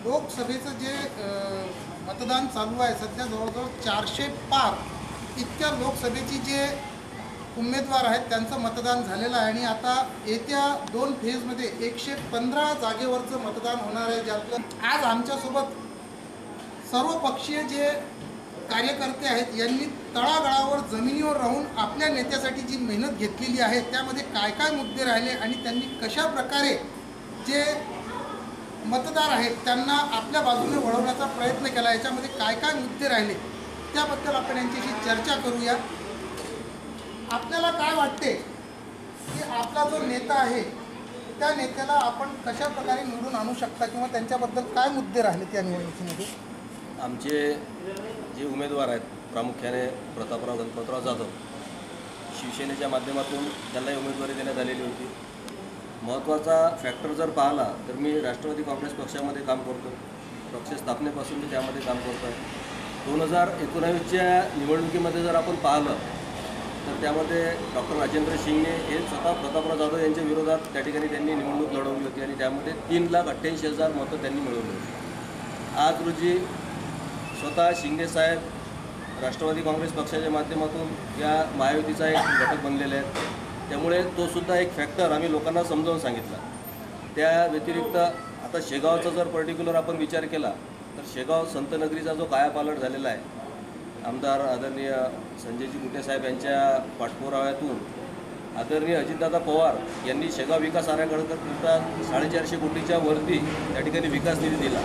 लोकसभेचं जे मतदान चालू आहे सध्या जवळजवळ 400 पार इतक्या लोकसभेची जे उमेदवार आहेत त्यांचं मतदान झालेलं आहे आणि आता येत्या 2 फेजमध्ये 115 जागेवरचं मतदान होणार आहे. ज्यातलं आज आमच्यासोबत सर्व पक्षीय जे कार्यकर्ते आहेत यांनी तळागाळावर जमिनीवर राहून आपल्या नेत्यासाठी जी मेहनत घेतलेली आहे त्यामध्ये काय काय मुद्दे राहिले आणि त्यांनी कशा प्रकारे जे मतदार आहेत त्यांना आपल्या बाजूने वळवण्याचा प्रयत्न केला, याच्यामध्ये काय काय मुद्दे राहिले त्याबद्दल आपण यांच्याशी चर्चा करूया. आपल्याला काय वाटते की आपला जो नेता आहे त्या नेत्याला आपण कशा प्रकारे निवडून आणू शकता किंवा त्यांच्याबद्दल काय मुद्दे राहिले त्या निवडणुकीमध्ये? आमचे जे उमेदवार आहेत प्रामुख्याने प्रतापराव गणपतराव जाधव शिवसेनेच्या माध्यमातून त्यांना उमेदवारी देण्यात आलेली होती. महत्त्वाचा फॅक्टर जर पाहिला तर मी राष्ट्रवादी काँग्रेस पक्षामध्ये काम करतो. पक्ष स्थापनेपासून मी त्यामध्ये काम करतो आहे. 2019च्या निवडणुकीमध्ये जर आपण पाहिलं तर त्यामध्ये डॉक्टर राजेंद्र शिंगणे हे स्वतः प्रतापराव जाधव यांच्या विरोधात त्या ठिकाणी त्यांनी निवडणूक लढवली होती आणि त्यामध्ये 3,88,000 मतं त्यांनी मिळवली होती. आज रोजी स्वतः शिंदेसाहेब राष्ट्रवादी काँग्रेस पक्षाच्या माध्यमातून या महायुतीचा एक घटक बनलेले आहेत. त्यामुळे तो सुद्धा एक फॅक्टर आम्ही लोकांना समजावून सांगितला. त्या व्यतिरिक्त आता शेगावचा जर पर्टिक्युलर आपण विचार केला तर शेगाव संतनगरीचा जो कायापालट झालेला आहे, आमदार आदरणीय संजयजी कुटे साहेब यांच्या पाठपुराव्यातून आदरणीय अजितदादा पवार यांनी शेगाव विकास आराखड्याकरता 450 कोटीच्या वरती त्या ठिकाणी विकास निधी दिला.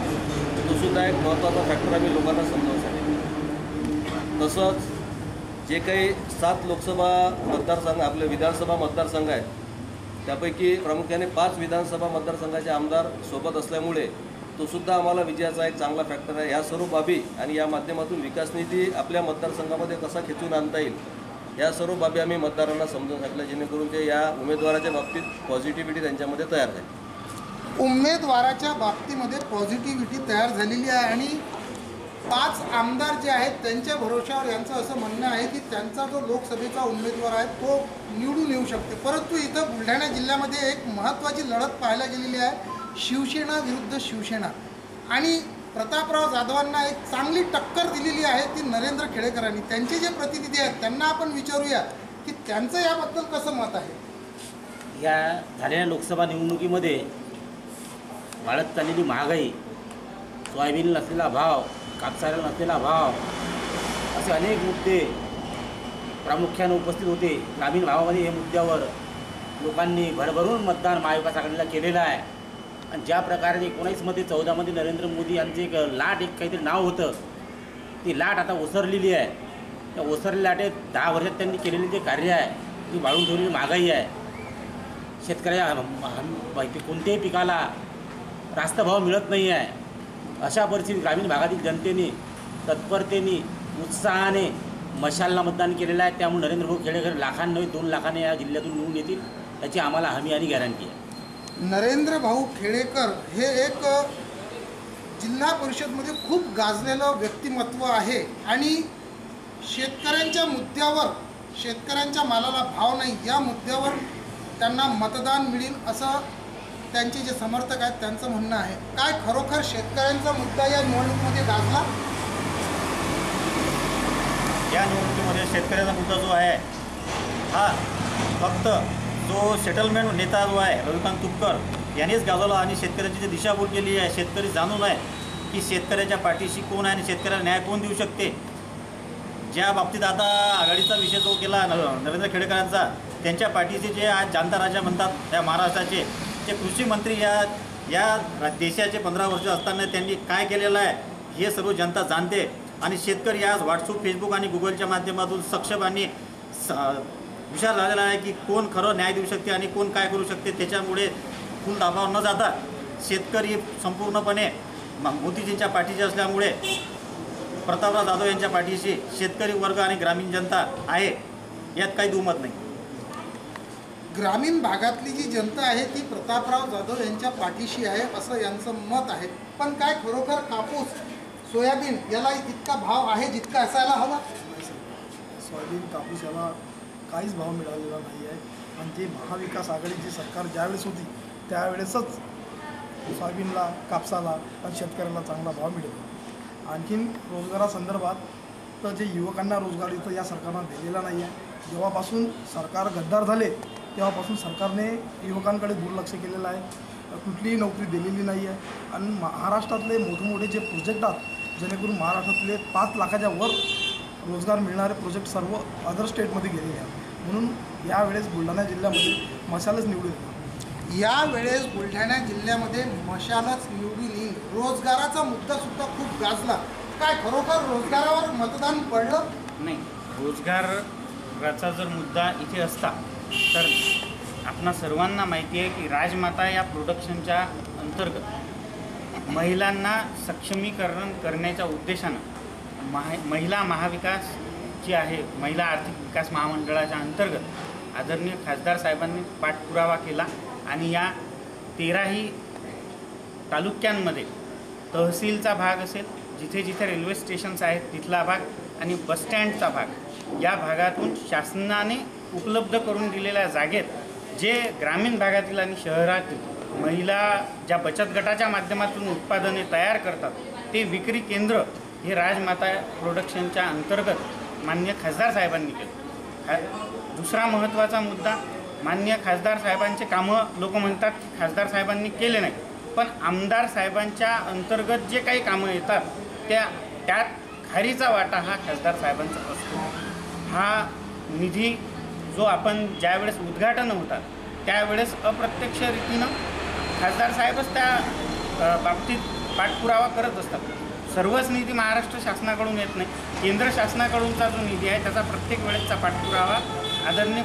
तो सुद्धा एक महत्त्वाचा फॅक्टर आम्ही लोकांना समजावून सांगितलं. तसंच जे काही 7 लोकसभा मतदारसंघ आपले विधानसभा मतदारसंघ आहेत त्यापैकी प्रामुख्याने 5 विधानसभा मतदारसंघाचे आमदार सोबत असल्यामुळे तो सुद्धा आम्हाला विजयाचा एक चांगला फॅक्टर आहे. या सर्व बाबी आणि या माध्यमातून विकास निधी आपल्या मतदारसंघामध्ये कसा खेचून आणता येईल या सर्व बाबी आम्ही मतदारांना समजून सांगितलं, जेणेकरून ते या उमेदवाराच्या बाबतीत पॉझिटिव्हिटी त्यांच्यामध्ये तयार झाली. उमेदवाराच्या बाबतीमध्ये पॉझिटिव्हिटी तयार झालेली आहे आणि 5 आमदार जे आहेत त्यांच्या भरोशावर यांचं असं म्हणणं आहे की त्यांचा जो लोकसभेचा उमेदवार आहे तो निवडून येऊ शकते. परंतु इथं बुलढाणा जिल्ह्यामध्ये एक महत्त्वाची लढत पाहायला गेलेली आहे, शिवसेना विरुद्ध शिवसेना, आणि प्रतापराव जाधवांना एक चांगली टक्कर दिलेली आहे ती नरेंद्र खेडेकरांनी. त्यांचे जे प्रतिनिधी आहेत त्यांना आपण विचारूया की त्यांचं याबद्दल कसं मत आहे. या झालेल्या लोकसभा निवडणुकीमध्ये वाढत चाललेली महागाई, सोयाबीन नसलेला भाव, कापसाला नसलेला भाव, असे अनेक मुद्दे प्रामुख्याने उपस्थित होते. ग्रामीण भागामध्ये या मुद्द्यावर लोकांनी भरभरून मतदान महाविकास आघाडीला केलेलं आहे. आणि ज्या प्रकारे 19मध्ये 14मध्ये नरेंद्र मोदी यांचे एक लाट एक काहीतरी नाव होतं, ती लाट आता ओसरलेली आहे. त्या ओसरलेल्या लाटेत 10 वर्षात त्यांनी केलेले जे कार्य आहे, ती वाढून ठेवलेली महागाई आहे, शेतकऱ्या कोणत्याही पिकाला रास्त भाव मिळत नाही आहे, अशा परिस्थितीत ग्रामीण भागातील जनतेने तत्परतेने उत्साहाने मशालला मतदान केलेलं आहे. त्यामुळे नरेंद्र भाऊ खेडेकर लाखांनी 2 लाखाने या जिल्ह्यातून निवडून येतील याची आम्हाला हमी आणि गॅरंटी आहे. नरेंद्र भाऊ खेडेकर हे एक जिल्हा परिषदमध्ये खूप गाजलेलं व्यक्तिमत्व आहे आणि शेतकऱ्यांच्या मुद्द्यावर, शेतकऱ्यांच्या मालाला भाव नाही या मुद्द्यावर त्यांना मतदान मिळेल असं त्यांचे जे समर्थक आहेत त्यांचं म्हणणं आहे. काय खरोखर शेतकऱ्यांचा मुद्दा या निवडणुकीमध्ये गाजला? या निवडणुकीमध्ये शेतकऱ्याचा मुद्दा जो आहे हा फक्त जो सेटलमेंट नेता जो आहे रविकांत तुपकर यांनीच गाजवला आणि शेतकऱ्याची जी दिशाभूल केली आहे. शेतकरी जाणून आहे की शेतकऱ्याच्या पाठीशी कोण आहे आणि शेतकऱ्याला न्याय कोण देऊ शकते. ज्या बाबतीत आता आघाडीचा विषय जो केला नरेंद्र खेडेकरांचा, त्यांच्या पाठीचे जे आज जाणता राजा म्हणतात त्या महाराष्ट्राचे ते कृषी मंत्री या देशाचे 15 वर्ष असताना त्यांनी काय केलेलं आहे हे सर्व जनता जाणते. आणि शेतकरी आज व्हॉट्सअप, फेसबुक आणि गुगलच्या माध्यमातून सक्षम आणि हुशार झालेला आहे की कोण खरं न्याय देऊ शकते आणि कोण काय करू शकते. त्याच्यामुळे फुल दाबावर न जाता शेतकरी संपूर्णपणे मोदीजींच्या पाठीशी असल्यामुळे प्रतापराव जाधव यांच्या पाठीशी शेतकरी वर्ग आणि ग्रामीण जनता आहे, यात काही दुमत नाही. ग्रामीण भागातली जी जनता आहे ती प्रतापराव जाधव यांच्या पाठीशी आहे असं यांचं मत आहे. पण काय खरोखर कापूस, सोयाबीन याला इतका भाव आहे जितका असायला हवा? सोयाबीन, कापूस याला काहीच भाव मिळालेला नाही आहे. आणि ती महाविकास आघाडीची सरकार ज्यावेळेस होती त्यावेळेसच सोयाबीनला, कापसाला आणि शेतकऱ्याला चांगला भाव मिळेल. आणखीन रोजगारासंदर्भात तर जे युवकांना रोजगार इथं या सरकारनं दिलेला नाही आहे. जेव्हापासून सरकार गद्दार झाले तेव्हापासून सरकारने युवकांकडे दुर्लक्ष केलेलं आहे. कुठलीही नोकरी दिलेली नाही आहे. आणि महाराष्ट्रातले मोठमोठे जे प्रोजेक्ट आहेत जेणेकरून महाराष्ट्रातले 5 लाखाच्या वर रोजगार मिळणारे प्रोजेक्ट सर्व अदर स्टेटमध्ये गेलेले आहेत. म्हणून यावेळेस बुलढाणा जिल्ह्यामध्ये मशालच निवडून येईल. यावेळेस बुलढाणा जिल्ह्यामध्ये मशालच निवडून येईल. रोजगाराचा मुद्दासुद्धा खूप गाजला. काय खरोखर रोजगारावर मतदान पडलं? नाही, रोजगाराचा जर मुद्दा इथे असता तर आपणा सर्वांना माहिती आहे की राजमाता या प्रोडक्शनच्या अंतर्गत महिलांना सक्षमीकरण करण्याच्या उद्देशानं महिला महाविकास जी आहे, महिला आर्थिक विकास महामंडळाच्या अंतर्गत आदरणीय खासदार साहेबांनी पाठपुरावा केला आणि या 13ही तालुक्यांमध्ये तहसीलचा भाग असेल, जिथे जिथे रेल्वे स्टेशन्स आहेत तिथला भाग आणि बसस्टँडचा भाग, या भागातून शासनाने उपलब्ध करून दिलेल्या जागेत जे ग्रामीण भागातील आणि शहरातील महिला ज्या बचत गटाच्या माध्यमातून उत्पादने तयार करतात ते विक्री केंद्र हे राजमाता प्रोडक्शनच्या अंतर्गत माननीय खासदार साहेबांनी केलं. दुसरा महत्त्वाचा मुद्दा, माननीय खासदार साहेबांचे कामं लोक म्हणतात की खासदार साहेबांनी केले नाही, पण आमदार साहेबांच्या अंतर्गत जे काही कामं येतात त्यात खारीचा वाटा हा खासदार साहेबांचा असतो. हा निधी जो आपण ज्यावेळेस उद्घाटन होतात त्यावेळेस अप्रत्यक्ष रीतीनं खासदार साहेबच त्या बाबतीत पाठपुरावा करत असतात. सर्वच निधी महाराष्ट्र शासनाकडून येत नाही. केंद्र शासनाकडूनचा जो निधी आहे त्याचा प्रत्येक वेळेसचा पाठपुरावा आदरणीय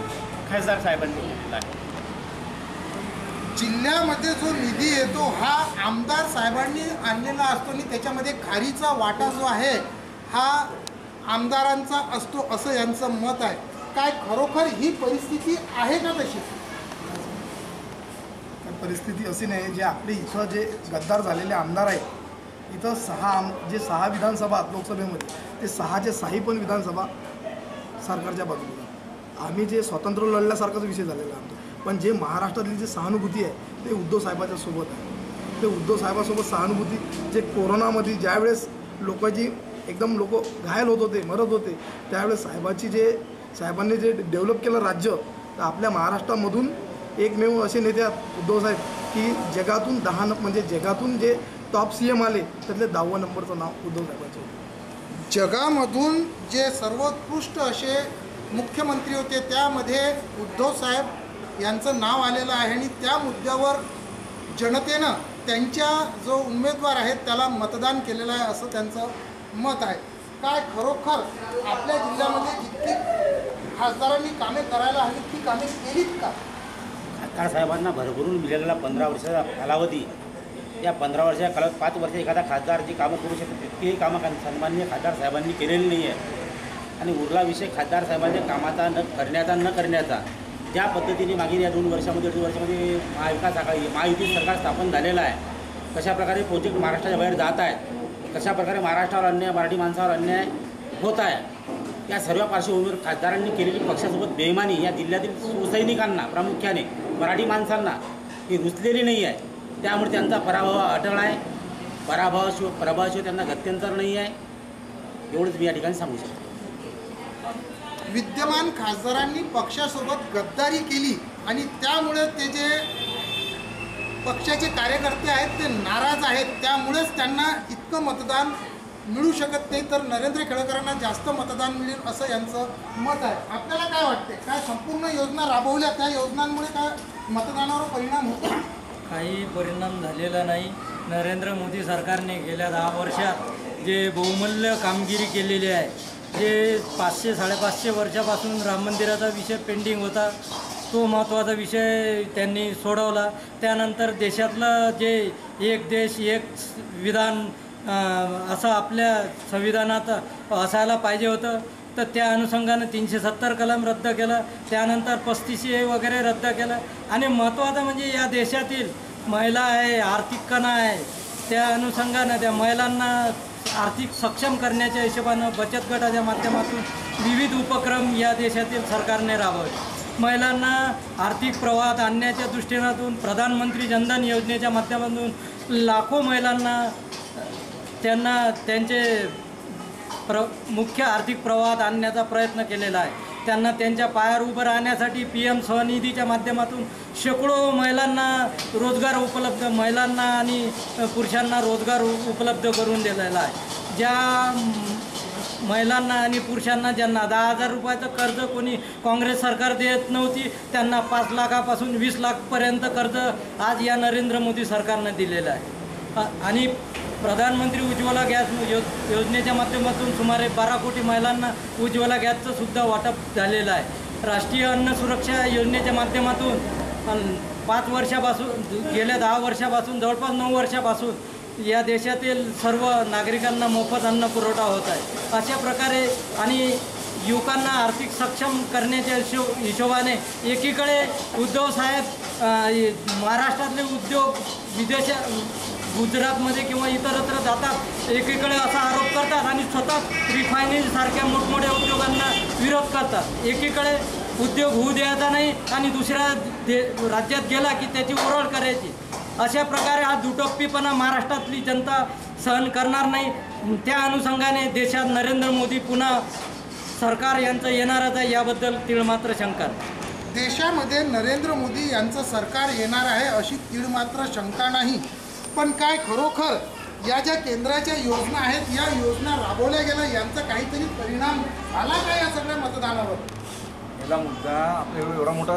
खासदार साहेबांनी केलेला आहे. जिल्ह्यामध्ये जो निधी येतो हा आमदार साहेबांनी आणलेला असतो आणि त्याच्यामध्ये खारीचा वाटा जो आहे हा आमदारांचा असतो असं यांचं मत आहे. काय खरोखर ही परिस्थिती आहे का तशी? तर परिस्थिती अशी नाही. जे आपले इथं जे गद्दार झालेले आमदार आहेत, इथं 6 विधानसभा लोकसभेमध्ये ते 6चे 6 पण विधानसभा सरकारच्या बाजूला. आम्ही जे स्वातंत्र्य लढल्यासारखाच विषय झालेला आहे आमचा. पण जे महाराष्ट्रातली जी सहानुभूती आहे ते उद्धव साहेबांच्या सोबत आहे. ते उद्धव साहेबांसोबत सहानुभूती जे कोरोनामध्ये ज्यावेळेस लोकांची एकदम लोक घायल होत होते, मरत होते, त्यावेळेस साहेबांनी जे डेव्हलप केलं राज्य, तर आपल्या महाराष्ट्रामधून एकमेव असे नेते आहेत उद्धव साहेब की जगातून जे टॉप CM आले त्यातले 10वा नंबरचं नाव उद्धव साहेबांचं होतं. जगामधून जे सर्वोत्कृष्ट असे मुख्यमंत्री होते त्यामध्ये उद्धव साहेब यांचं नाव आलेलं आहे आणि त्या मुद्द्यावर जनतेनं त्यांच्या जो उमेदवार आहेत त्याला मतदान केलेलं आहे असं त्यांचं मत आहे. काय खरोखर आपल्या जिल्ह्यामध्ये जितकी खासदारांनी कामे करायला हवी ती कामे केलीत का? खासदार साहेबांना भरभरून मिळालेला 15 वर्षाचा कालावधी, या 15 वर्षाच्या कालावधीत 5 वर्ष एखादा खासदार जी कामं करू शकतो तितकीही कामं सन्माननीय खासदार साहेबांनी केलेली नाही आहे. आणि उरला विषय खासदार साहेबांच्या कामाचा न करण्याचा ज्या पद्धतीने मागील या 2 वर्षामध्ये 1.5 वर्षामध्ये महाविकास आघाडी महायुती सरकार स्थापन झालेलं आहे, कशाप्रकारे प्रोजेक्ट महाराष्ट्राच्या बाहेर जात आहेत, कशाप्रकारे महाराष्ट्रावर अन्याय, मराठी माणसावर अन्याय होत आहे, या सर्व पार्श्वभूमीवर खासदारांनी केलेली पक्षासोबत बेईमानी या जिल्ह्यातील शिवसैनिकांना प्रामुख्याने मराठी माणसांना ही रुचलेली नाही आहे. त्यामुळे त्यांचा पराभव अटळ आहे. पराभवाशिवाय त्यांना गत्यंतर नाही आहे. एवढंच मी या ठिकाणी सांगू शकतो. विद्यमान खासदारांनी पक्षासोबत गद्दारी केली आणि त्यामुळे ते जे पक्षाचे कार्यकर्ते आहेत ते नाराज आहेत, त्यामुळेच त्यांना इतकं मतदान मिळू शकत नाही, तर नरेंद्र खेडेकरांना जास्त मतदान मिळेल असं यांचं मत आहे. आपल्याला काय वाटते? काय संपूर्ण योजना राबवल्या त्या योजनांमुळे काय मतदानावर परिणाम होतो? काही परिणाम झालेला नाही. नरेंद्र मोदी सरकारने गेल्या 10 वर्षात जे बहुमूल्य कामगिरी केलेली आहे, जे 500-550 वर्षापासून राम मंदिराचा विषय पेंडिंग होता तो महत्त्वाचा विषय त्यांनी सोडवला. त्यानंतर देशातलं जे एक देश एक विधान असं आपल्या संविधानात असायला पाहिजे होतं, तर त्या अनुषंगानं 370 कलम रद्द केलं. त्यानंतर 35A वगैरे रद्द केलं. आणि महत्त्वाचं म्हणजे या देशातील महिला आहे, आर्थिक कणा आहे, त्या अनुषंगानं त्या महिलांना आर्थिक सक्षम करण्याच्या हिशोबानं बचत गटाच्या माध्यमातून विविध उपक्रम या देशातील सरकारने राबवले. महिलांना आर्थिक प्रवाहात आणण्याच्या दृष्टीनातून प्रधानमंत्री जनधन योजनेच्या माध्यमातून लाखो महिलांना त्यांना त्यांचे मुख्य आर्थिक प्रवाहात आणण्याचा प्रयत्न केलेला आहे. त्यांना त्यांच्या पायावर उभं राहण्यासाठी PM स्वनिधीच्या माध्यमातून शेकडो महिलांना रोजगार उपलब्ध, महिलांना आणि पुरुषांना रोजगार उपलब्ध करून दिलेला आहे. ज्या महिलांना आणि पुरुषांना ज्यांना 10,000 रुपयाचं कर्ज कोणी काँग्रेस सरकार देत नव्हती, त्यांना 5 लाखापासून 20 लाखपर्यंत कर्ज आज या नरेंद्र मोदी सरकारनं दिलेलं आहे. आणि प्रधानमंत्री उज्ज्वला गॅस योजनेच्या माध्यमातून सुमारे 12 कोटी महिलांना उज्ज्वला गॅसचं सुद्धा वाटप झालेलं आहे. राष्ट्रीय अन्न सुरक्षा योजनेच्या माध्यमातून 5 वर्षापासून गेल्या 10 वर्षापासून जवळपास 9 वर्षापासून या देशातील सर्व नागरिकांना मोफत अन्न पुरवठा होत आहे. अशा प्रकारे आणि युवकांना आर्थिक सक्षम करण्याच्या हिशोबाने एकीकडे उद्धव साहेब महाराष्ट्रातले उद्योग गुजरातमध्ये किंवा इतरत्र जातात, एकीकडे असा आरोप करतात आणि स्वतः रिफायनरीसारख्या मोठमोठ्या उद्योगांना विरोध करतात. एकीकडे उद्योग होऊ द्यायचा नाही आणि दुसऱ्या राज्यात गेला की त्याची ओरड करायची. अशा प्रकारे हा दुटप्पीपणा महाराष्ट्रातली जनता सहन करणार नाही. त्या अनुषंगाने देशात नरेंद्र मोदी पुन्हा सरकार यांचं येणारच आहे, याबद्दल तीळमात्र शंका. देशामध्ये नरेंद्र मोदी यांचं सरकार येणार आहे अशी तीळमात्र शंका नाही. पण काय खरोखर या ज्या केंद्राच्या योजना आहेत या योजना राबवल्या गेल्या यांचा काहीतरी परिणाम झाला का या सगळ्या मतदानावर? पहिला मुद्दा, आपल्या एवढा मोठा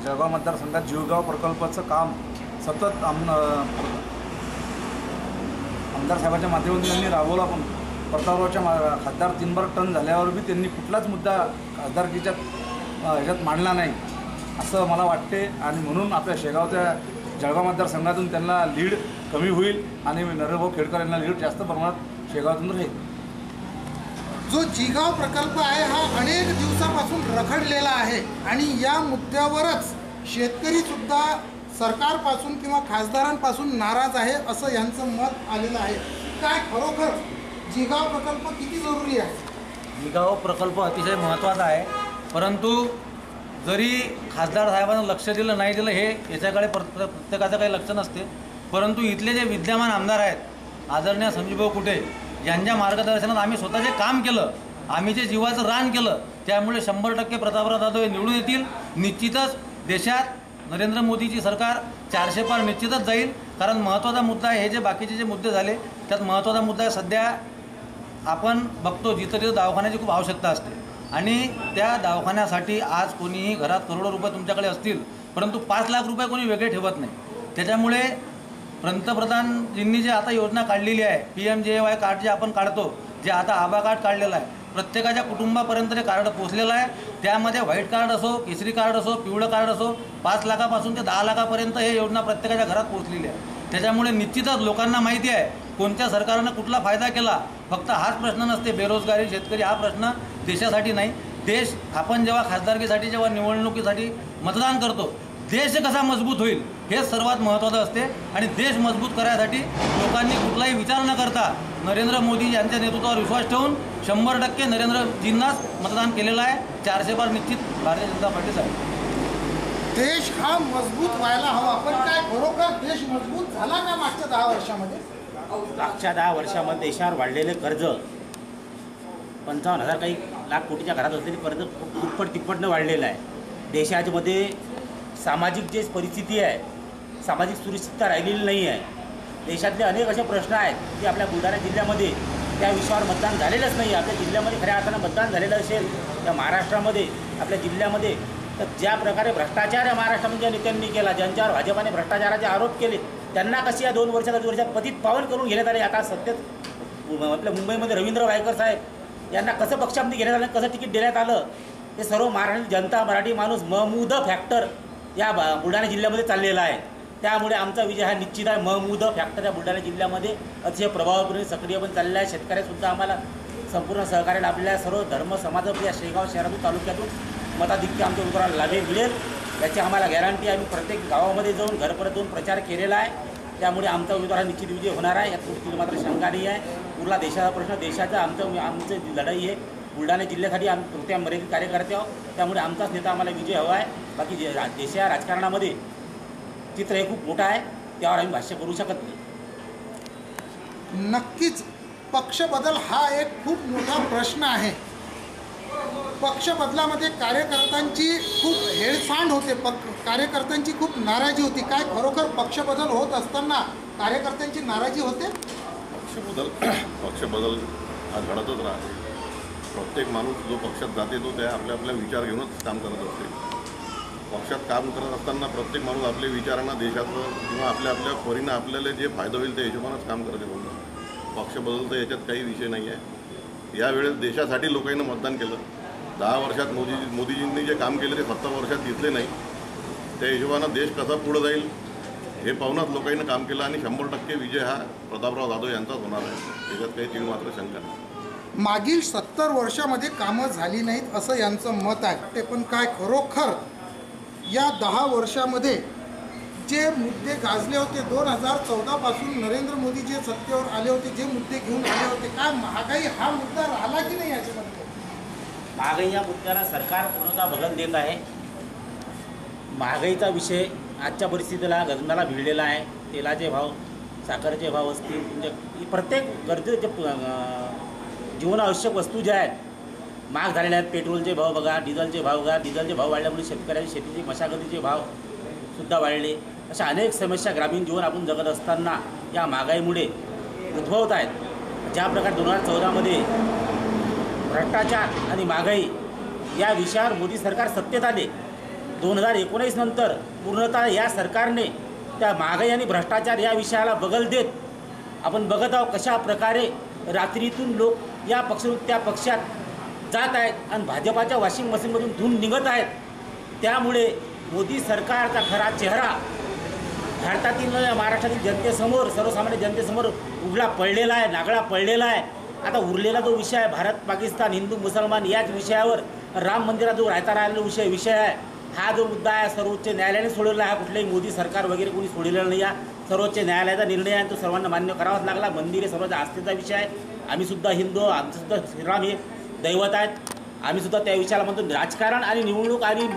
जळगाव मतदारसंघात जीवगाव प्रकल्पाचं काम सतत आमदार साहेबांच्या माध्यमातून त्यांनी राबवला. पण प्रतापरावच्या खासदार 3 बार टर्न झाल्यावर बी त्यांनी कुठलाच मुद्दा खासदारकीच्या ह्याच्यात मांडला नाही असं मला वाटते. आणि म्हणून आपल्या शेगावच्या जळगाव मतदारसंघातून त्यांना लीड कमी होईल आणि नरेंद्रभाऊ खेडकर यांना लीड जास्त प्रमाणात शेगावातून राहील. जो जिगाव प्रकल्प आहे हा अनेक दिवसापासून रखडलेला आहे आणि या मुद्द्यावरच शेतकरीसुद्धा सरकारपासून किंवा खासदारांपासून नाराज आहे असं यांचं मत आलेलं आहे. काय खरोखर जिगाव प्रकल्प किती जरुरी आहे? जिगाव प्रकल्प अतिशय महत्त्वाचा आहे, परंतु जरी खासदार साहेबांना लक्ष दिलं नाही दिलं हे याच्याकडे प्रत्येकाचं काही लक्ष नसते. परंतु इथले जे विद्यमान आमदार आहेत आदरणीय संजीवभाऊ कुटे यांच्या मार्गदर्शनात आम्ही स्वतःचे काम केलं, आम्ही जे जीवाचं रान केलं, त्यामुळे 100% प्रतापराव जाधव हे निवडून येतील. निश्चितच देशात नरेंद्र मोदीची सरकार 400 पार निश्चितच जाईल. कारण महत्त्वाचा मुद्दा आहे, हे जे बाकीचे जे मुद्दे झाले त्यात महत्त्वाचा मुद्दा आहे. सध्या आपण बघतो जिथं तिथं दवाखान्याची खूप आवश्यकता असते आणि त्या दवाखान्यासाठी आज कोणीही घरात करोडो रुपये तुमच्याकडे असतील, परंतु 5 लाख रुपये कोणी वेगळे ठेवत नाही. त्याच्यामुळे पंतप्रधानजींनी जे आता योजना काढलेली आहे, PMJY कार्ड जे आपण काढतो, जे आता आभा कार्ड काढलेलं आहे, प्रत्येकाच्या कुटुंबापर्यंत ते कार्ड पोचलेलं आहे. त्यामध्ये व्हाईट कार्ड असो, केसरी कार्ड असो, पिवळं कार्ड असो, 5 लाखापासून ते 10 लाखापर्यंत हे योजना प्रत्येकाच्या घरात पोचलेली आहे. त्याच्यामुळे निश्चितच लोकांना माहिती आहे कोणत्या सरकारनं कुठला फायदा केला. फक्त हाच प्रश्न नसते बेरोजगारी, शेतकरी, हा प्रश्न देशासाठी नाही. देश आपण जेव्हा खासदारकीसाठी जेव्हा निवडणुकीसाठी मतदान करतो, देश कसा मजबूत होईल हे सर्वात महत्त्वाचं असते. आणि देश मजबूत करायसाठी लोकांनी कुठलाही विचार न करता नरेंद्र मोदी यांच्या नेतृत्वावर विश्वास ठेवून 100% नरेंद्रजींनाच मतदान केलेलं आहे. 400 पार निश्चित भारतीय जनता पार्टीचा आहे. देश हा मजबूत व्हायला हवा, पण काय खरोखर देश मजबूत झाला का मागच्या 10 वर्षामध्ये? मागच्या 10 वर्षामध्ये देशावर वाढलेले कर्ज 55,000 काही लाख कोटीच्या घरात असलेले कर्ज दुप्पट तिप्पटनं वाढलेलं आहे. देशामध्ये सामाजिक जे परिस्थिती आहे, सामाजिक सुरक्षितता राहिलेली नाही आहे. देशातले अनेक असे प्रश्न आहेत की आपल्या बुलढाणा जिल्ह्यामध्ये त्या विषयावर मतदान झालेलंच नाही. आपल्या जिल्ह्यामध्ये खऱ्या अर्थानं मतदान झालेलं असेल त्या महाराष्ट्रामध्ये आपल्या जिल्ह्यामध्ये, तर ज्या प्रकारे भ्रष्टाचार या महाराष्ट्रामध्ये नेत्यांनी केला, ज्यांच्यावर भाजपाने भ्रष्टाचाराचे आरोप केले, त्यांना कशी या 2 वर्षात पतित पावन करून घेण्यात आले. आता सध्याच आपल्या मुंबईमध्ये रवींद्र वायकर साहेब यांना कसं पक्षामध्ये घेण्यात आलं, कसं तिकीट देण्यात आलं, हे सर्व महाराष्ट्राची जनता, मराठी माणूस महमूद फॅक्टर या बुलढाणा जिल्ह्यामध्ये चाललेला आहे. त्यामुळे आमचा विजय हा निश्चित आहे. महमूद फॅक्टर या बुलढाणा जिल्ह्यामध्ये अतिशय प्रभावपूर्ण सक्रियपणे चाललेला आहे. शेतकऱ्यासुद्धा आम्हाला संपूर्ण सहकार्य लाभलेलं आहे. सर्व धर्म समाजातून या शेगाव शहरातून तालुक्यातून मताधिक्य आमच्या उमेदवाराला लाभे मिळेल याची आम्हाला गॅरंटी. आम्ही प्रत्येक गावामध्ये जाऊन घरपर्यंत जाऊन प्रचार केलेला आहे. त्यामुळे आमचा उमेदवार हा निश्चित विजय होणार आहे, यात कुठली मात्र शंका नाही आहे. पुरला देशाचा प्रश्न, देशाचा आमची लढाई आहे. बुलढाणा जिल्ह्यासाठी आम्ही कृत्या मर्यादित कार्यकर्ते आहोत. त्यामुळे आमचाच नेता आम्हाला विजय हवा आहे. बाकी देशाच्या राजकारणामध्ये चित्र हे खूप मोठं आहे, त्यावर आम्ही भाष्य करू शकत नाही. नक्कीच पक्षबदल हा एक खूप मोठा प्रश्न आहे. पक्षबदलामध्ये कार्यकर्त्यांची खूप हेळसांड होते, कार्यकर्त्यांची खूप नाराजी होती. काय खरोखर पक्षबदल होत असताना कार्यकर्त्यांची नाराजी होते? पक्षबदल हा घडतच राहते. प्रत्येक माणूस जो पक्षात जाते तो त्या आपल्या आपल्या विचार घेऊनच काम करत असते. पक्षात काम करत असताना प्रत्येक माणूस आपल्या विचारांना देशाचं किंवा आपल्या आपल्या परीनं आपल्याला जे फायदा होईल त्या हिशोबानंच काम करते. म्हणून पक्ष बदलतं याच्यात काही विषय नाही आहे. यावेळेस देशासाठी लोकांनी मतदान केलं. 10 वर्षात मोदीजींनी जे काम केलं ते 70 वर्षात दिसले नाही. त्या हिशोबानं देश कसा पुढं जाईल हे पाहूनच लोकांनी काम केलं आणि 100% विजय हा प्रतापराव जाधव यांचाच होणार आहे. त्याच्यात काही तीळ मात्र शंका नाही. मागील 70 वर्षामध्ये कामं झाली नाहीत असं यांचं मत आहे. ते पण काय खरोखर या 10 वर्षामध्ये जे मुद्दे गाजले होते, 2014 पासून नरेंद्र मोदी जे सत्तेवर आले होते, जे मुद्दे घेऊन आले होते, काय महागाई हा मुद्दा राहिला की नाही याच्यामध्ये? महागाई या मुद्द्याला सरकार पूर्णतः बगल देत आहे. महागाईचा विषय आजच्या परिस्थितीला गगनाला भिडलेला आहे. तेलाचे भाव, साखरेचे भाव असतील, म्हणजे प्रत्येक गरजेचे जीवनावश्यक वस्तू ज्या आहेत महाग झालेल्या आहेत. पेट्रोलचे भाव बघा, डिझेलचे भाव बघा. डिझेलचे भाव वाढल्यामुळे शेतकऱ्यांची शेतीची मशागतीचे भावसुद्धा वाढले. अशा अनेक समस्या ग्रामीण जीवन आपण जगत असताना या महागाईमुळे उद्भवत आहेत. ज्या प्रकारे 2014मध्ये भ्रष्टाचार आणि महागाई या विषयावर मोदी सरकार सत्तेत आले, 2019 नंतर पूर्णतः या सरकारने त्या महागाई आणि भ्रष्टाचार या विषयाला बगल देत आपण बघत आहोत कशा प्रकारे रात्रीतून लोक या पक्षातून त्या पक्षात जात आहेत आणि भाजपाच्या वॉशिंग मशीनमधून धुवून निघत आहेत. त्यामुळे मोदी सरकारचा खरा चेहरा भारतातील महाराष्ट्रातील जनतेसमोर, सर्वसामान्य जनतेसमोर उघडा पडलेला आहे, नागळा पडलेला आहे. आता उरलेला जो विषय आहे भारत पाकिस्तान, हिंदू मुसलमान याच विषयावर, राम मंदिरात जो राहता राहिलेला विषय आहे, हा जो मुद्दा आहे सर्वोच्च न्यायालयाने सोडवला आहे. कुठलाही मोदी सरकार वगैरे कोणी सोडलेला नाही आहे. सर्वोच्च न्यायालयाचा निर्णय आहे, तो सर्वांना मान्य करावाच लागला. मंदिर हे सर्वांचा आस्थेचा विषय आहे. आम्हीसुद्धा हिंदू, आमचंसुद्धा श्रीराम हे दैवत आहेत. आम्हीसुद्धा त्या विषयाला म्हणतो. राजकारण आणि निवडणूक आणि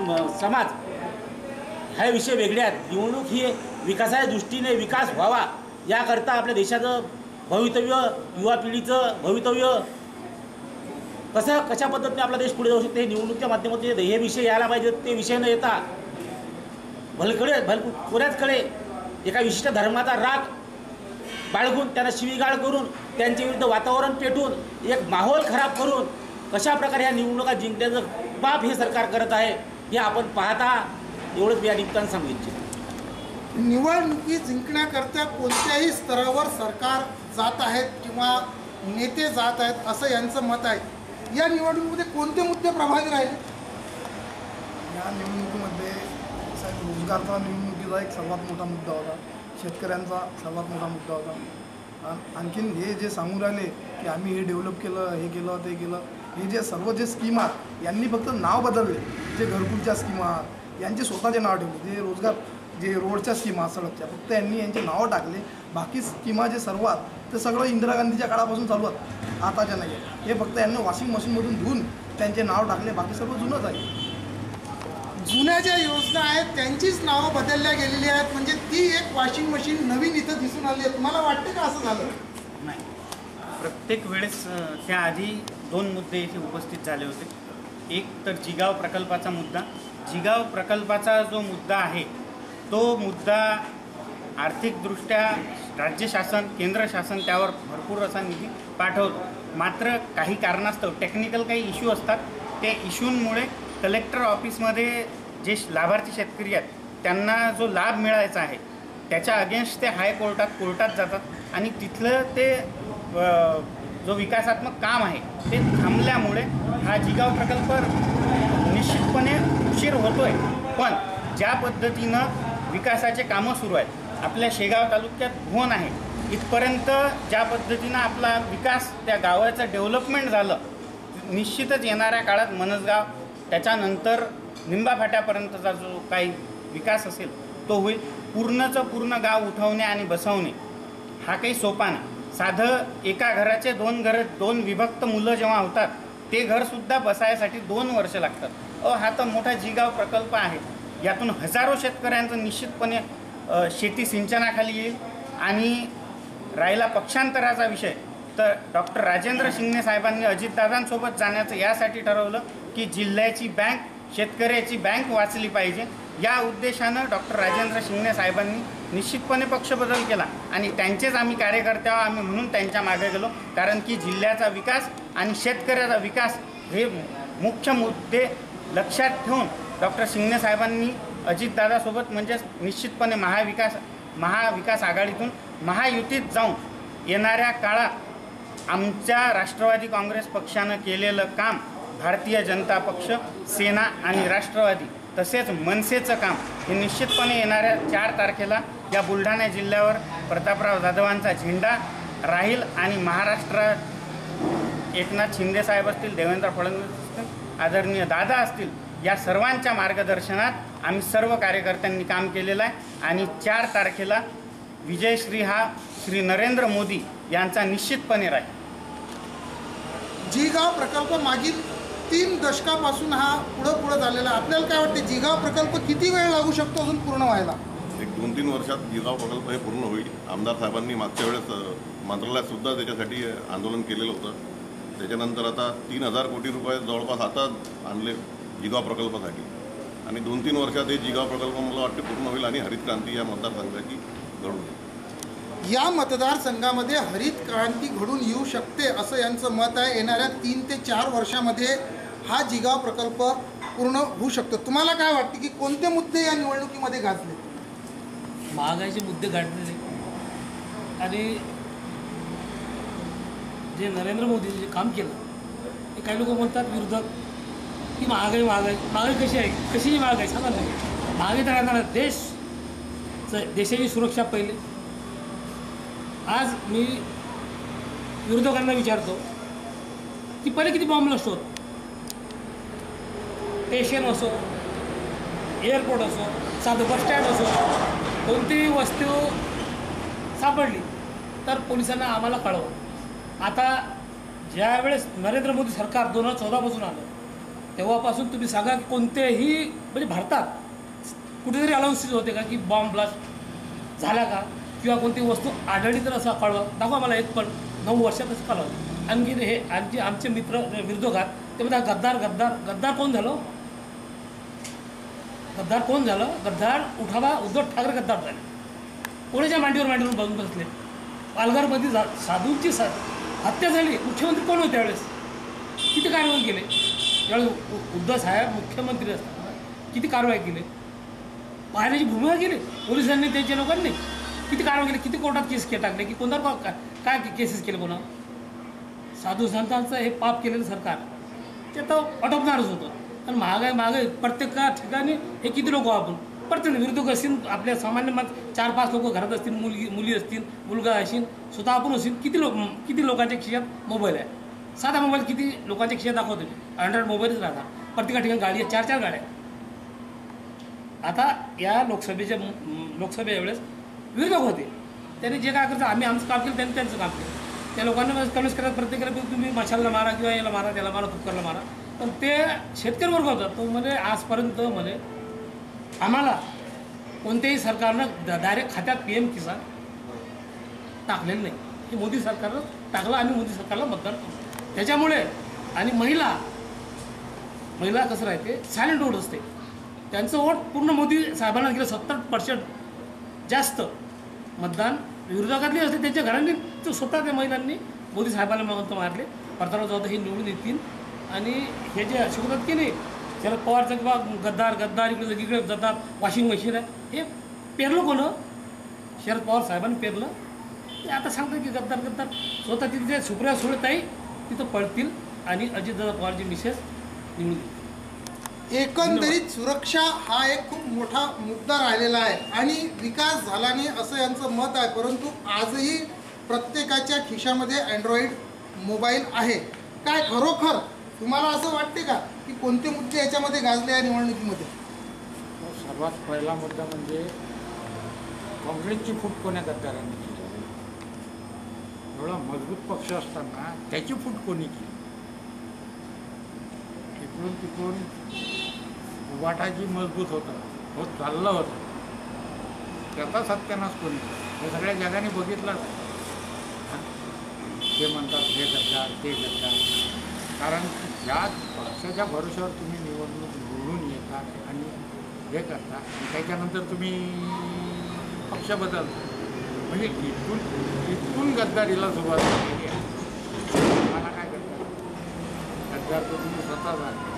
समाज हे विषय वेगळे आहेत. निवडणूक ही विकासाच्या दृष्टीने विकास व्हावा याकरता आपल्या देशाचं भवितव्य, युवा पिढीचं भवितव्य कशा पद्धतीने आपला देश पुढे जाऊ शकते हे निवडणुकीच्या माध्यमातून हे विषय यायला पाहिजेत. ते विषय न येता कोऱ्याचकडे एका विशिष्ट धर्माचा राग बाळगून त्यांना शिवीगाळ करून त्यांच्या विरुद्ध वातावरण पेटून एक माहोल खराब करून कशा प्रकारे ह्या निवडणुका जिंकण्याचं पाप हे सरकार करत आहे हे आपण पाहता. एवढंच मी या निमित्तानं सांगू इच्छितो. निवडणुकी जिंकण्याकरता कोणत्याही स्तरावर सरकार जात आहेत किंवा नेते जात आहेत असं यांचं मत आहे. या निवडणुकीमध्ये कोणते मुद्दे प्रभावी राहिले? या निवडणुकीमध्ये साहेब रोजगारचा निवडणुकीचा एक सर्वात मोठा मुद्दा होता. शेतकऱ्यांचा सर्वात मोठा मुद्दा होता. आणखीन हे जे सांगून राहिले की आम्ही हे डेव्हलप केलं, हे केलं, ते केलं, हे जे सर्व जे स्कीम आहेत यांनी फक्त नाव बदलले. जे घरकुलच्या स्कीम आहेत यांचे स्वतःचे नाव ठेवले. जे रोजगार, जे रोडच्या स्कीमा सडकच्या, फक्त यांनी यांचे नावं टाकले. बाकी स्कीमा जे सर्व आहेत ते सगळं इंदिरा गांधीच्या काळापासून चालू आहेत, आताच्या नाही आहे. हे फक्त यांनी वॉशिंग मशीनमधून धुवून त्यांचे नाव टाकले. बाकी सर्व जुनंच आहे. जुन्या ज्या योजना आहेत त्यांचीच नावं बदलल्या गेलेली आहेत. म्हणजे ती एक वॉशिंग मशीन नवीन इथं दिसून आली आहे. तुम्हाला वाटतं का असं झालं? नाही, प्रत्येक वेळेस त्याआधी 2 मुद्दे इथे उपस्थित झाले होते. एक तर जिगाव प्रकल्पाचा मुद्दा. जिगाव प्रकल्पाचा जो मुद्दा आहे तो मुद्दा आर्थिकदृष्ट्या राज्य शासन, केंद्र शासन त्यावर भरपूर असा निधी पाठवतो. मात्र काही कारणास्तव टेक्निकल काही इश्यू असतात. त्या इश्यूंमुळे कलेक्टर ऑफिसमध्ये जे लाभार्थी शेतकरी आहेत त्यांना जो लाभ मिळायचा आहे त्याच्या अगेन्स्ट ते कोर्टात जातात आणि तिथलं ते जो विकासात्मक काम आहे ते थांबल्यामुळे हा जिगाव प्रकल्प निश्चितपणे उशीर होतो आहे. पण ज्या पद्धतीनं विकासाचे कामं सुरू आहेत, आपल्या शेगाव तालुक्यात भोन आहे, इथपर्यंत ज्या पद्धतीनं आपला विकास त्या गावाचं डेव्हलपमेंट झालं, निश्चितच येणाऱ्या काळात मनसगाव त्याच्यानंतर निंबा फाट्यापर्यंतचा जो काही विकास असेल तो होईल. पूर्णचं पूर्ण गाव उठवणे आणि बसवणे हा काही सोपा नाही. साधं एका घराचे 2 विभक्त मुलं जेव्हा होतात ते घरसुद्धा बसायसाठी 2 वर्ष लागतात. हा तर मोठा जिगाव प्रकल्प आहे. यातून हजारो शेतकऱ्यांचं निश्चितपणे शेती सिंचनाखाली येईल. आणि राहिला पक्षांतराचा विषय, तर डॉक्टर राजेंद्र शिंगणे साहेबांनी अजितदादांसोबत जाण्याचं यासाठी ठरवलं की जिल्ह्याची बँक, शेतकऱ्याची बँक वाचली पाहिजे. या उद्देशानं डॉक्टर राजेंद्र शिंगणे साहेबांनी निश्चितपणे पक्षबदल केला आणि त्यांचेच आम्ही कार्यकर्ते आहोत. आम्ही म्हणून त्यांच्या मागे गेलो, कारण की जिल्ह्याचा विकास आणि शेतकऱ्याचा विकास हे मुख्य मुद्दे लक्षात ठेवून डॉक्टर शिंगणे साहेबांनी अजितदादासोबत म्हणजेच निश्चितपणे महाविकास आघाडीतून महायुतीत जाऊन येणाऱ्या काळात आमच्या राष्ट्रवादी काँग्रेस पक्षानं केलेलं काम, भारतीय जनता पक्ष, सेना आणि राष्ट्रवादी तसेच मनसेचं काम हे निश्चितपणे येणाऱ्या 4 तारखेला या बुलढाणा जिल्ह्यावर प्रतापराव जाधवांचा झेंडा राहील. आणि महाराष्ट्रात एकनाथ शिंदे साहेब असतील, देवेंद्र फडणवीस असतील, आदरणीय दादा असतील, या सर्वांच्या मार्गदर्शनात आम्ही सर्व कार्यकर्त्यांनी काम केलेलं आहे. आणि 4 तारखेला विजयश्री हा श्री नरेंद्र मोदी यांचा निश्चितपणे राहील. जिगाव प्रकल्प मागील 3 दशकापासून हा पुढं झालेला. आपल्याला काय वाटते, जिगाव प्रकल्प किती वेळ लागू शकतो अजून पूर्ण व्हायला? एक 2-3 वर्षात जिगाव प्रकल्प हे पूर्ण होईल. आमदार साहेबांनी मागच्या वेळेस मंत्रालयातसुद्धा त्याच्यासाठी आंदोलन केलेलं होतं. त्याच्यानंतर आता 3,000 कोटी रुपये जवळपास आता आणले जिगाव प्रकल्पासाठी. आणि 2-3 वर्षात हे जिगाव प्रकल्प मला वाटते पूर्ण होईल आणि हरित क्रांती या मतदारसंघाची घडून येईल. या मतदारसंघामध्ये हरित क्रांती घडून येऊ शकते असं यांचं मत आहे. येणाऱ्या 3 ते 4 वर्षामध्ये हा जिगाव प्रकल्प पूर्ण होऊ शकतो. तुम्हाला काय वाटते की कोणते मुद्दे या निवडणुकीमध्ये गाजले? महागाईचे मुद्दे गाजलेले आणि जे नरेंद्र मोदींनी जे काम केलं ते काही लोक म्हणतात विरोधक की महागाई कशी आहे, कशी महागाई सांगा नाही. महागाई तर राहणार, देशाची सुरक्षा पहिले. आज मी विरोधकांना विचारतो की पहिले किती बॉम्ब ब्लास्ट होत, स्टेशन असो, एअरपोर्ट असो, साधं बसस्टँड असो, कोणतीही वस्तू सापडली तर पोलिसांना आम्हाला कळवा. आता ज्यावेळेस नरेंद्र मोदी सरकार 2014पासून आलं तेव्हापासून तुम्ही सांगा की कोणतेही म्हणजे भारतात कुठेतरी अनाऊन्स होते का की बॉम्ब ब्लास्ट झाला का किंवा कोणती वस्तू आढळली तर असं कळवा, दाखवा मला एक पण. 9 वर्षातच कळवलं. आणखी हे आमचे मित्र विरोधकात ते म्हणतात गद्दार कोण झालं? गद्दार उठावा, उद्धव ठाकरे गद्दार झाले. कोणाच्या मांडीवर बघून बसले. पालघरमध्ये साधूंची हत्या झाली. मुख्यमंत्री कोण होते त्यावेळेस? किती कारवाई केले? त्यावेळेस उद्धव साहेब मुख्यमंत्री असताना किती कारवाई केली? पाहण्याची भूमिका केली पोलिसांनी, त्यांच्या लोकांनी किती कारवाई केली, किती कोर्टात केस टाकले, की कोणावर काय केसेस केले, कोणा साधू संतांचं हे पाप केलेलं सरकार ते तर अटकणारच होतं. आणि महागाई प्रत्येक ठिकाणी हे किती लोक आपण प्रत्येक विरोधक असतील, आपल्या सामान्य 4-5 लोक घरात असतील, मुली असतील, मुलगा असेल, स्वतः आपण असेल, किती लोकांच्या खिशात मोबाईल आहे. साधा मोबाईल किती लोकांच्या खिशात दाखवतो. अँड्रॉइड मोबाईलच राहतात. प्रत्येका ठिकाणी गाडी आहे, 4-4 गाड्या. आता या लोकसभेवेळेस विरोधक होते, त्यांनी जे काय करतं आम्ही आमचं काम केलं, त्यांनी त्यांचं काम केलं. त्या लोकांना कन्व्हिन्स करत प्रत्येकाला तुम्ही मशालला मारा किंवा याला मारा, त्याला मारा, कुकरला मारा. पण ते शेतकरी वर्ग होता तो म्हणजे आजपर्यंत म्हणजे आम्हाला कोणत्याही सरकारनं डायरेक्ट खात्यात PM किसान टाकलेलं नाही. हे मोदी सरकारनं टाकलं. आम्ही मोदी सरकारला मतदान करतो. त्याच्यामुळे आणि महिला कसं राहते, सायलेंट वोट असते. त्यांचं वोट पूर्ण मोदी साहेबांना गेलं. 70% जास्त मतदान विरोधकातले असते. त्यांच्या घरांनी स्वतः त्या महिलांनी मोदी साहेबांना मत मारले. प्रतापराव जाधव हे निवडून येतील. आणि हे जे शिकवतात की नाही शरद पवारचं किंवा गद्दार इकडे जातात, वॉशिंग मशीन आहे, हे पेरलं कोणं? शरद पवार साहेबांनी पेरलं. ते आता सांगतात की गद्दार स्वतः तिथे सुप्रिया सुळेताई तिथं पळतील आणि अजितदादा पवारची मिसेस निवडून येतील. एकंदरीत सुरक्षा हा एक खूप मोठा मुद्दा राहिलेला आहे आणि विकास झाला नाही असं यांचं मत आहे. परंतु आजही प्रत्येकाच्या खिशामध्ये अँड्रॉइड मोबाईल आहे. काय खरोखर तुम्हाला असं वाटते का की कोणते मुद्दे याच्यामध्ये गाजले आहे निवडणुकीमध्ये? सर्वात पहिला मुद्दा म्हणजे काँग्रेसची फूट कोण्या गद्दारांनी केली? एवढा मजबूत पक्ष असताना त्याची फूट कोणी केली? इकडून तिकडून उभाटा जी मजबूत होत चाललं होतं त्याचा सत्यानाश कोणी हे सगळ्या जगाने बघितलं. ते म्हणतात हे गद्दार ते गद्दार, कारण ज्या पक्षाच्या भरोश्यावर तुम्ही निवडणूक निवडून येतात आणि हे करता आणि त्याच्यानंतर तुम्ही पक्ष बदलता, म्हणजे इथून गद्दारीला सुरुवात केली आहे. मला काय गद्दार गद्दार तो तुम्ही स्वतः झाला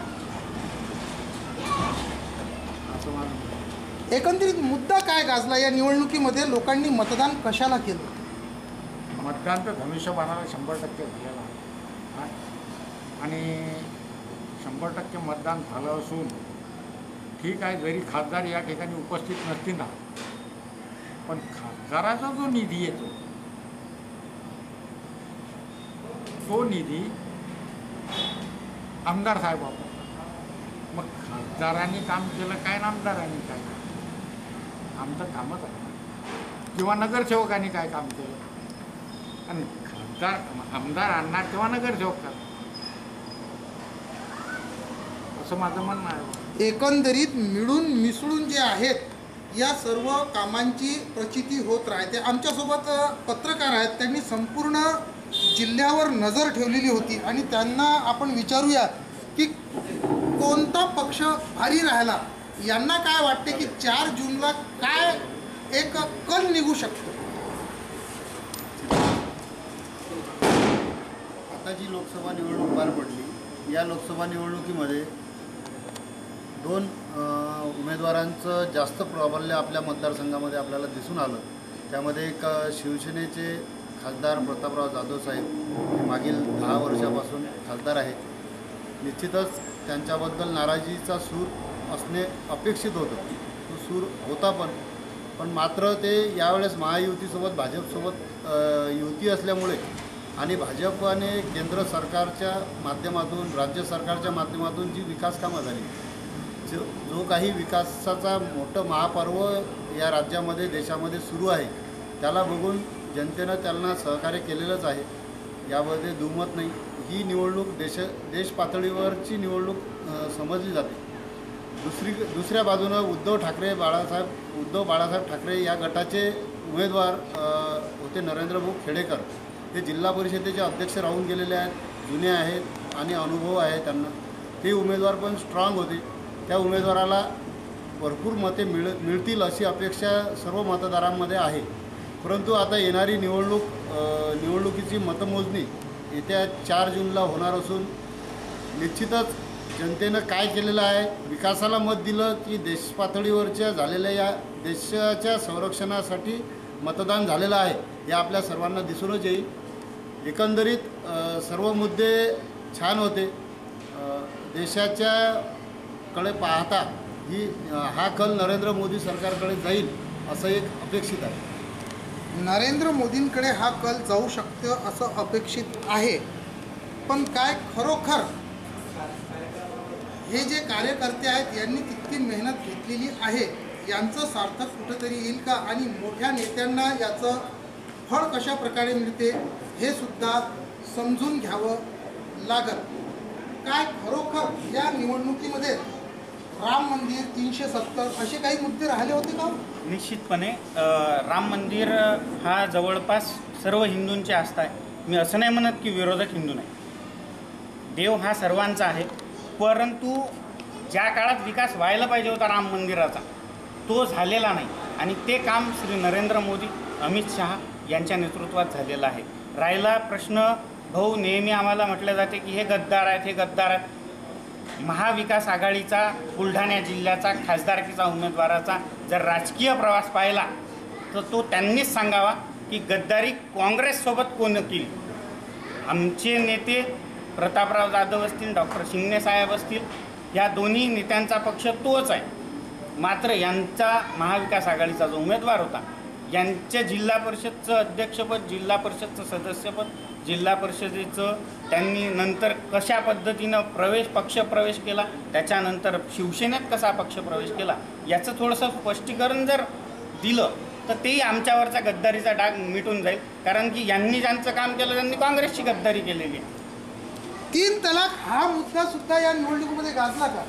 असं मला म्हणतं. एकंदरीत मुद्दा काय गाजला या निवडणुकीमध्ये? लोकांनी मतदान कशाला केलं? मतदान तर धनुष्यबाणाला 100% झालेलं आहे आणि 100% मतदान झालं असून ठीक आहे, जरी खासदार या ठिकाणी उपस्थित नसतील ना, पण खासदाराचा जो निधी येतो तो निधी आमदार साहेब वापरतात. मग खासदारांनी काम केलं काय ना आमदारांनी काय? आमचं कामच आहे. किंवा नगरसेवकांनी काय काम केलं? आणि खासदार आमदार आणणार तेव्हा नगरसेवक करतात असं माझं म्हणणं आहे. एकंदरीत मिळून मिसळून जे आहेत या सर्व कामांची प्रचिती होत राहते. आमच्यासोबत पत्रकार आहेत, त्यांनी संपूर्ण जिल्ह्यावर नजर ठेवलेली होती आणि त्यांना आपण विचारूया की कोणता पक्ष भारी राहिला. यांना काय वाटते की 4 जूनला काय एक कल निघू शकतो? आता जी लोकसभा निवडणूक पार पडली, या लोकसभा निवडणुकीमध्ये 2 उमेदवारांचं जास्त प्राबल्य आपल्या मतदारसंघामध्ये आपल्याला दिसून आलं. त्यामध्ये एक शिवसेनेचे खासदार प्रतापराव जाधव साहेब हे मागील 10 वर्षापासून खासदार आहेत. निश्चितच त्यांच्याबद्दल नाराजीचा सूर असणे अपेक्षित होतं. तो सूर होता पण मात्र ते यावेळेस महायुतीसोबत भाजपसोबत युती असल्यामुळे आणि भाजपने केंद्र सरकारच्या माध्यमातून राज्य सरकारच्या माध्यमातून जी विकास कामं झाली, जो काही विकासाचा मोठं महापर्व या राज्यामध्ये देशामध्ये सुरू आहे, त्याला बघून जनतेनं त्यांना सहकार्य केलेलंच आहे, यामध्ये दुमत नाही. ही निवडणूक देश पातळीवरची निवडणूक समजली जाते. दुसऱ्या बाजूनं उद्धव बाळासाहेब ठाकरे या गटाचे उमेदवार होते नरेंद्र भाऊ खेडेकर. ते जिल्हा परिषदेचे अध्यक्ष राहून गेलेले आहेत, जुने आहेत आणि अनुभव आहे त्यांना. ते उमेदवार पण स्ट्रॉंग होते. त्या उमेदवाराला भरपूर मते मिळतील अशी अपेक्षा सर्व मतदारांमध्ये आहे. परंतु आता येणारी निवडणुकीची मतमोजणी येत्या 4 जूनला होणार असून निश्चितच जनतेनं काय केलेलं आहे, विकासाला मत दिलं की देशपातळीवरच्या झालेल्या या देशाच्या संरक्षणासाठी मतदान झालेलं आहे, हे आपल्या सर्वांना दिसूनच येईल. एकंदरीत सर्व मुद्दे छान होते. देशाच्याकडे पाहता हा कल नरेंद्र मोदी सरकारकडे जाईल असं एक अपेक्षित आहे. नरेंद्र मोदींकडे हा कल जाऊ शकतं असं अपेक्षित आहे. पण काय खरोखर हे जे कार्यकर्ते आहेत यांनी तितकी मेहनत घेतलेली आहे, यांचं सार्थक कुठंतरी येईल का? आणि मोठ्या नेत्यांना याचं फळ कशा प्रकारे मिळते हे सुद्धा समजून घ्यावं लागत. काय खरोखर या निवडणुकीमध्ये राम मंदिर 370 असे काही मुद्दे राहिले होते का? निश्चितपणे राम मंदिर हा जवळपास सर्व हिंदूंची आस्था आहे. मी असं नाही म्हणत की विरोधक हिंदू नाही, देव हा सर्वांचा आहे. परंतु ज्या काळात विकास व्हायला पाहिजे होता राम मंदिराचा, तो झालेला नाही आणि ते काम श्री नरेंद्र मोदी, अमित शहा यांच्या नेतृत्वात झालेलं आहे. राहिला प्रश्न, भाऊ नेहमी आम्हाला म्हटलं जाते की हे गद्दार आहेत, हे गद्दार आहेत. महाविकास आघाडीचा बुलढाणा जिल्ह्याचा खासदारकीचा उमेदवाराचा जर राजकीय प्रवास पाहिला तर तो त्यांनीच सांगावा की गद्दारी काँग्रेससोबत कोण केली. आमचे नेते प्रतापराव जाधव असतील, डॉक्टर शिंगणे साहेब असतील, या दोन्ही नेत्यांचा पक्ष तोच आहे. मात्र यांचा महाविकास आघाडीचा जो उमेदवार होता, यांच्या जिल्हा परिषदचं अध्यक्षपद, जिल्हा परिषदचं सदस्यपद, जिल्हा परिषदेचं त्यांनी नंतर कशा पद्धतीनं पक्षप्रवेश केला, त्याच्यानंतर शिवसेनेत कसा पक्षप्रवेश केला, याचं थोडंसं स्पष्टीकरण जर दिलं तर तेही आमच्यावरचा गद्दारीचा डाग मिटून जाईल. कारण की यांनी ज्यांचं काम केलं त्यांनी काँग्रेसची गद्दारी केलेली आहे. 3 तलाक हा मुद्दा सुद्धा या निवडणुकीमध्ये गाजला का?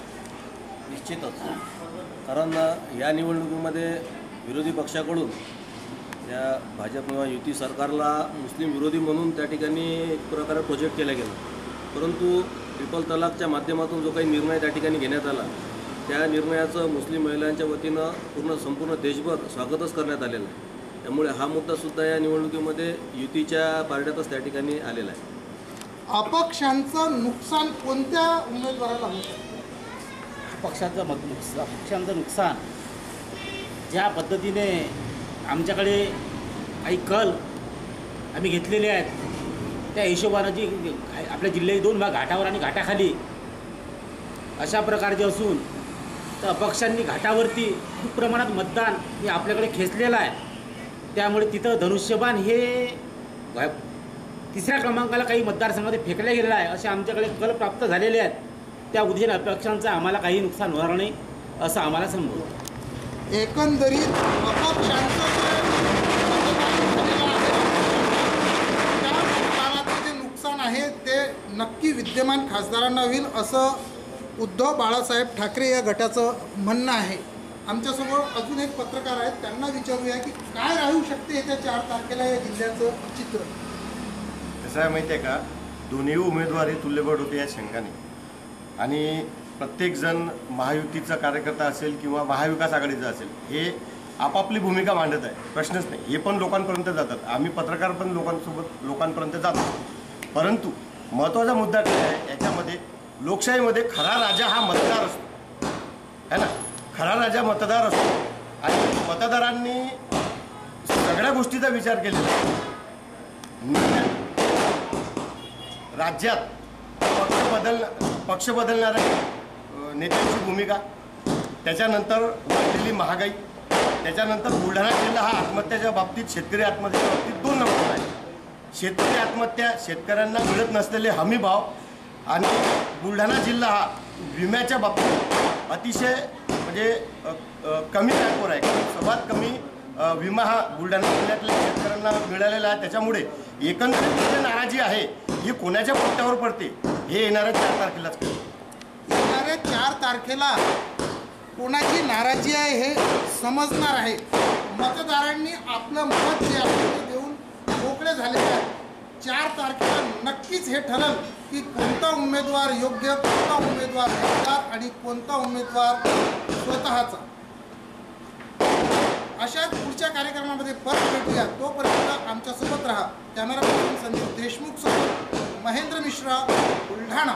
निश्चितच, कारण या निवडणुकीमध्ये विरोधी पक्षाकडून या भाजप किंवा युती सरकारला मुस्लिम विरोधी म्हणून त्या ठिकाणी एक प्रकारे प्रोजेक्ट केला गेला, परंतु ट्रिपल तलाकच्या माध्यमातून जो काही निर्णय त्या ठिकाणी घेण्यात आला त्या निर्णयाचं मुस्लिम महिलांच्या वतीनं संपूर्ण देशभर स्वागतच करण्यात आलेलं आहे. त्यामुळे हा मुद्दासुद्धा या निवडणुकीमध्ये युतीच्या पारड्यातच त्या ठिकाणी आलेला आहे. अपक्षांचं नुकसान कोणत्या उमेदवाराला होत आहे? पक्षांचं नुकसान ज्या पद्धतीने आमच्याकडे काही कल आम्ही घेतलेले आहेत त्या हिशोबानं जी आपल्या जिल्ह्याचे 2 भाग घाटावर आणि घाटाखाली अशा प्रकारचे असून तर अपक्षांनी घाटावरती खूप प्रमाणात मतदान हे आपल्याकडे खेचलेलं आहे. त्यामुळे तिथं धनुष्यबाण हे 3ऱ्या क्रमांकाला काही मतदारसंघामध्ये फेकल्या गेलेलं आहे असे आमच्याकडे कल प्राप्त झालेले आहेत. त्या उद्देशाने अपक्षांचं आम्हाला काही नुकसान होणार नाही असं आम्हाला समजतं. एकंदरीत अपक्षांचं जे नुकसान आहे ते नक्की विद्यमान खासदारांना होईल असं उद्धव बाळासाहेब ठाकरे या गटाचं म्हणणं आहे. आमच्यासमोर अजून एक पत्रकार आहेत, त्यांना विचारूया की काय राहू शकते येत्या 4 तारखेला या जिल्ह्याचं चित्र. कसं आहे माहिती आहे का, दोन्ही उमेदवार हे तुल्यबळ होते या शंकाने, आणि प्रत्येकजण महायुतीचा कार्यकर्ता असेल किंवा महाविकास आघाडीचा असेल हे आपापली भूमिका मांडत आहे, प्रश्नच नाही. हे पण लोकांपर्यंत जातात, आम्ही पत्रकार पण लोकांपर्यंत जातो. परंतु महत्त्वाचा मुद्दा काय आहे याच्यामध्ये, लोकशाहीमध्ये खरा राजा हा मतदार असतो, है ना. खरा राजा मतदार असतो आणि मतदारांनी सगळ्या गोष्टीचा विचार केलेला आहे. राज्यात पक्ष बदलणाऱ्या नेत्यांची भूमिका, त्याच्यानंतर वाढलेली महागाई, त्याच्यानंतर बुलढाणा जिल्हा हा आत्महत्याच्या बाबतीत, शेतकरी आत्महत्याच्या बाबतीत 2 नंबर आहे. शेतकरी आत्महत्या, शेतकऱ्यांना मिळत नसलेले हमी भाव, आणि बुलढाणा जिल्हा हा विम्याच्या बाबतीत अतिशय म्हणजे कमी रँकवर आहे. सर्वात कमी विमा हा बुलढाणा जिल्ह्यातल्या शेतकऱ्यांना मिळालेला आहे. त्याच्यामुळे एकंदरीत जी नाराजी आहे ही कोणाच्या पट्ट्यावर पडते हे येणाऱ्या 4 तारखेलाच कळेल. येणाऱ्या 4 तारखेला कोणाची नाराजी आहे हे समजणार आहे. मतदारांनी आपलं मत जे आहे ते देऊन मोकळे झालेले आहे. 4 तारखेला नक्कीच हे ठरेल की कोणता उमेदवार योग्य, कोणता उमेदवार हकदार आणि कोणता उमेदवार स्वतःचा. अशाच पुढच्या कार्यक्रमामध्ये परत भेटूया. तोपर्यंत आमच्यासोबत राहा. कॅमेरा पर्सन संदीप देशमुख सोबत महेंद्र मिश्रा, बुलढाणा.